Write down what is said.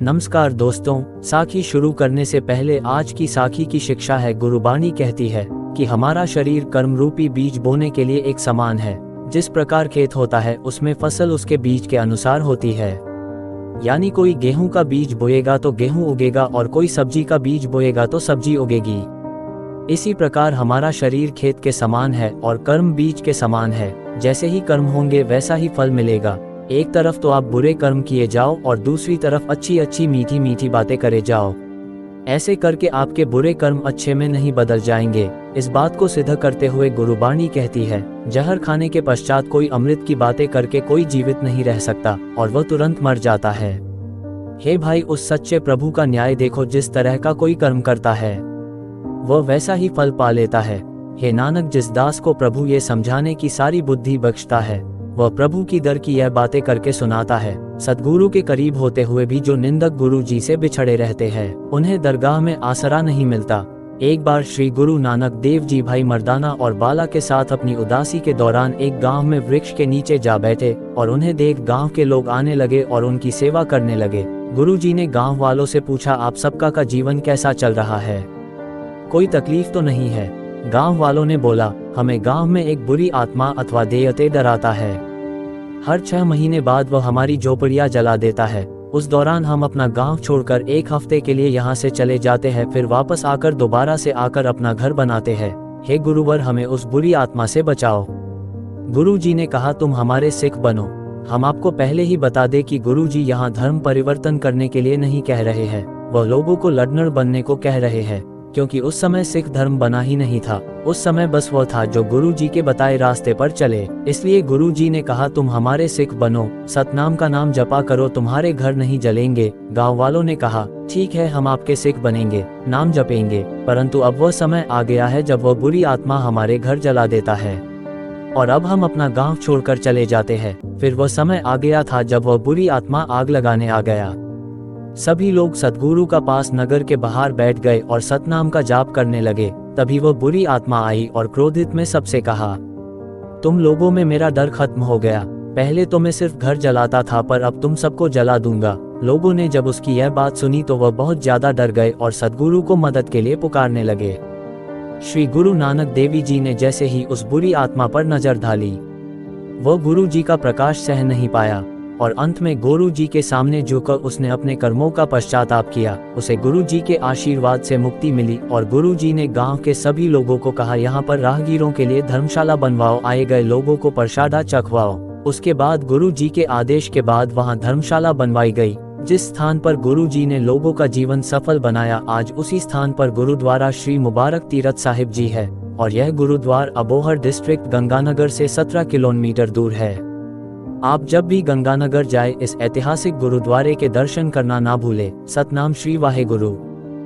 नमस्कार दोस्तों, साखी शुरू करने से पहले आज की साखी की शिक्षा है। गुरुबाणी कहती है कि हमारा शरीर कर्म रूपी बीज बोने के लिए एक समान है। जिस प्रकार खेत होता है उसमें फसल उसके बीज के अनुसार होती है। यानी कोई गेहूं का बीज बोएगा तो गेहूं उगेगा और कोई सब्जी का बीज बोएगा तो सब्जी उगेगी। इसी प्रकार हमारा शरीर खेत के समान है और कर्म बीज के समान है। जैसे ही कर्म होंगे वैसा ही फल मिलेगा। एक तरफ तो आप बुरे कर्म किए जाओ और दूसरी तरफ अच्छी अच्छी मीठी मीठी बातें करे जाओ। ऐसे करके आपके बुरे कर्म अच्छे में नहीं बदल जाएंगे। इस बात को सिद्ध करते हुए गुरुबाणी कहती है, जहर खाने के पश्चात कोई अमृत की बातें करके कोई जीवित नहीं रह सकता और वह तुरंत मर जाता है। हे भाई, उस सच्चे प्रभु का न्याय देखो। जिस तरह का कोई कर्म करता है वह वैसा ही फल पा लेता है। हे नानक, जिस दास को प्रभु ये समझाने की सारी बुद्धि बख्शता है वह प्रभु की दर की यह बातें करके सुनाता है। सद्गुरु के करीब होते हुए भी जो निंदक गुरु जी से बिछड़े रहते हैं उन्हें दरगाह में आसरा नहीं मिलता। एक बार श्री गुरु नानक देव जी भाई मर्दाना और बाला के साथ अपनी उदासी के दौरान एक गांव में वृक्ष के नीचे जा बैठे और उन्हें देख गांव के लोग आने लगे और उनकी सेवा करने लगे। गुरु जी ने गांव वालों से पूछा, आप सबका का जीवन कैसा चल रहा है, कोई तकलीफ तो नहीं है? गांव वालों ने बोला, हमें गांव में एक बुरी आत्मा अथवा देयते डराता है। हर 6 महीने बाद वह हमारी झोपड़ियां जला देता है। उस दौरान हम अपना गांव छोड़कर 1 हफ्ते के लिए यहाँ से चले जाते हैं, फिर वापस आकर दोबारा से आकर अपना घर बनाते हैं। हे गुरुवर, हमें उस बुरी आत्मा से बचाओ। गुरु जी ने कहा, तुम हमारे सिख बनो। हम आपको पहले ही बता दें कि गुरु जी यहाँ धर्म परिवर्तन करने के लिए नहीं कह रहे हैं, वह लोगों को लड़नर बनने को कह रहे हैं। क्योंकि उस समय सिख धर्म बना ही नहीं था। उस समय बस वह था जो गुरु जी के बताए रास्ते पर चले। इसलिए गुरु जी ने कहा, तुम हमारे सिख बनो, सतनाम का नाम जपा करो, तुम्हारे घर नहीं जलेंगे। गांव वालों ने कहा, ठीक है, हम आपके सिख बनेंगे, नाम जपेंगे। परंतु अब वह समय आ गया है जब वह बुरी आत्मा हमारे घर जला देता है और अब हम अपना गाँव छोड़कर चले जाते हैं। फिर वह समय आ गया था जब वह बुरी आत्मा आग लगाने आ गया। सभी लोग सतगुरु का पास नगर के बाहर बैठ गए और सतनाम का जाप करने लगे। तभी वह बुरी आत्मा आई और क्रोधित में सबसे कहा, तुम लोगों में मेरा डर खत्म हो गया। पहले तो मैं सिर्फ घर जलाता था, पर अब तुम सबको जला दूंगा। लोगों ने जब उसकी यह बात सुनी तो वह बहुत ज्यादा डर गए और सतगुरु को मदद के लिए पुकारने लगे। श्री गुरु नानक देवी जी ने जैसे ही उस बुरी आत्मा पर नजर डाली, वह गुरु जी का प्रकाश सह नहीं पाया और अंत में गुरु जी के सामने झुककर उसने अपने कर्मों का पश्चाताप किया। उसे गुरु जी के आशीर्वाद से मुक्ति मिली और गुरु जी ने गांव के सभी लोगों को कहा, यहाँ पर राहगीरों के लिए धर्मशाला बनवाओ, आए गए लोगों को प्रसादा चखवाओ। उसके बाद गुरु जी के आदेश के बाद वहाँ धर्मशाला बनवाई गई। जिस स्थान पर गुरु जी ने लोगों का जीवन सफल बनाया, आज उसी स्थान पर गुरुद्वारा श्री मुबारक तीरथ साहिब जी है और यह गुरुद्वार अबोहर डिस्ट्रिक्ट गंगानगर से 17 किलोमीटर दूर है। आप जब भी गंगानगर जाए इस ऐतिहासिक गुरुद्वारे के दर्शन करना ना भूले। सतनाम श्री वाहे गुरु।